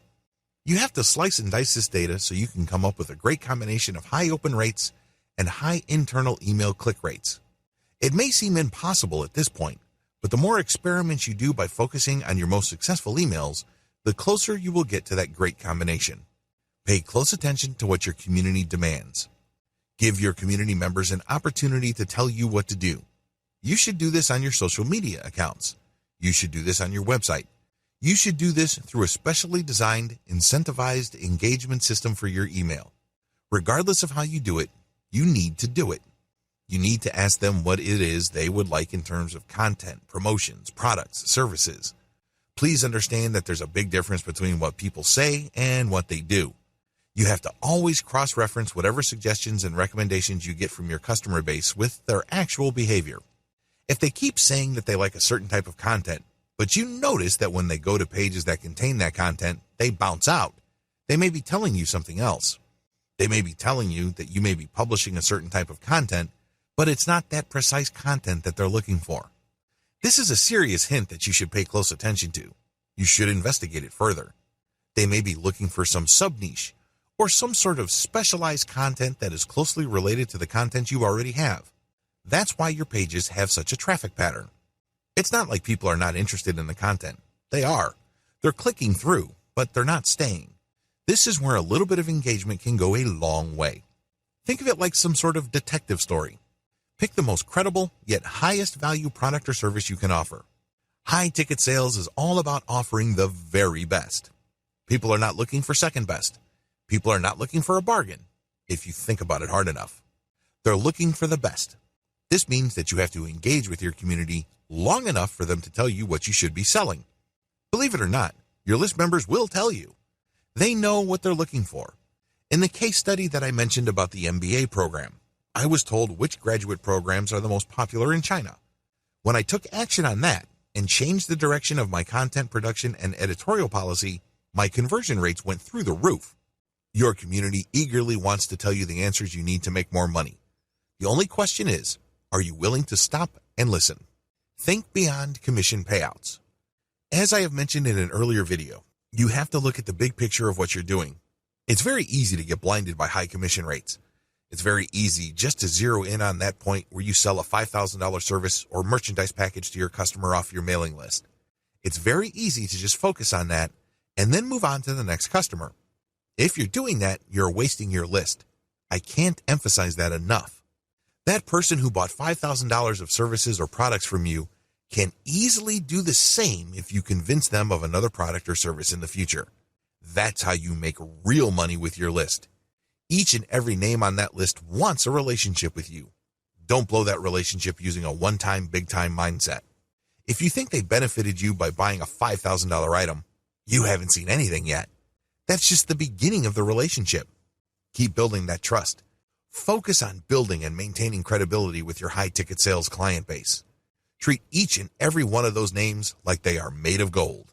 You have to slice and dice this data so you can come up with a great combination of high open rates and high internal email click rates. It may seem impossible at this point, but the more experiments you do by focusing on your most successful emails, the closer you will get to that great combination. Pay close attention to what your community demands. Give your community members an opportunity to tell you what to do. You should do this on your social media accounts. You should do this on your website. You should do this through a specially designed, incentivized engagement system for your email. Regardless of how you do it, you need to do it. You need to ask them what it is they would like in terms of content, promotions, products, services. Please understand that there's a big difference between what people say and what they do. You have to always cross-reference whatever suggestions and recommendations you get from your customer base with their actual behavior. If they keep saying that they like a certain type of content, but you notice that when they go to pages that contain that content, they bounce out, they may be telling you something else. They may be telling you that you may be publishing a certain type of content, but it's not that precise content that they're looking for. This is a serious hint that you should pay close attention to. You should investigate it further. They may be looking for some sub-niche or some sort of specialized content that is closely related to the content you already have. That's why your pages have such a traffic pattern. It's not like people are not interested in the content. They are. They're clicking through, but they're not staying. This is where a little bit of engagement can go a long way. Think of it like some sort of detective story. Pick the most credible, yet highest value product or service you can offer. High ticket sales is all about offering the very best. People are not looking for second best. People are not looking for a bargain, if you think about it hard enough. They're looking for the best. This means that you have to engage with your community long enough for them to tell you what you should be selling. Believe it or not, your list members will tell you. They know what they're looking for. In the case study that I mentioned about the MBA program, I was told which graduate programs are the most popular in China. When I took action on that and changed the direction of my content production and editorial policy, my conversion rates went through the roof. Your community eagerly wants to tell you the answers you need to make more money. The only question is, are you willing to stop and listen? Think beyond commission payouts. As I have mentioned in an earlier video, you have to look at the big picture of what you're doing. It's very easy to get blinded by high commission rates. It's very easy just to zero in on that point where you sell a $5,000 service or merchandise package to your customer off your mailing list. It's very easy to just focus on that and then move on to the next customer. If you're doing that, you're wasting your list. I can't emphasize that enough. That person who bought $5,000 of services or products from you can easily do the same if you convince them of another product or service in the future. That's how you make real money with your list. Each and every name on that list wants a relationship with you. Don't blow that relationship using a one-time, big-time mindset. If you think they benefited you by buying a $5,000 item, you haven't seen anything yet. That's just the beginning of the relationship. Keep building that trust. Focus on building and maintaining credibility with your high-ticket sales client base. Treat each and every one of those names like they are made of gold.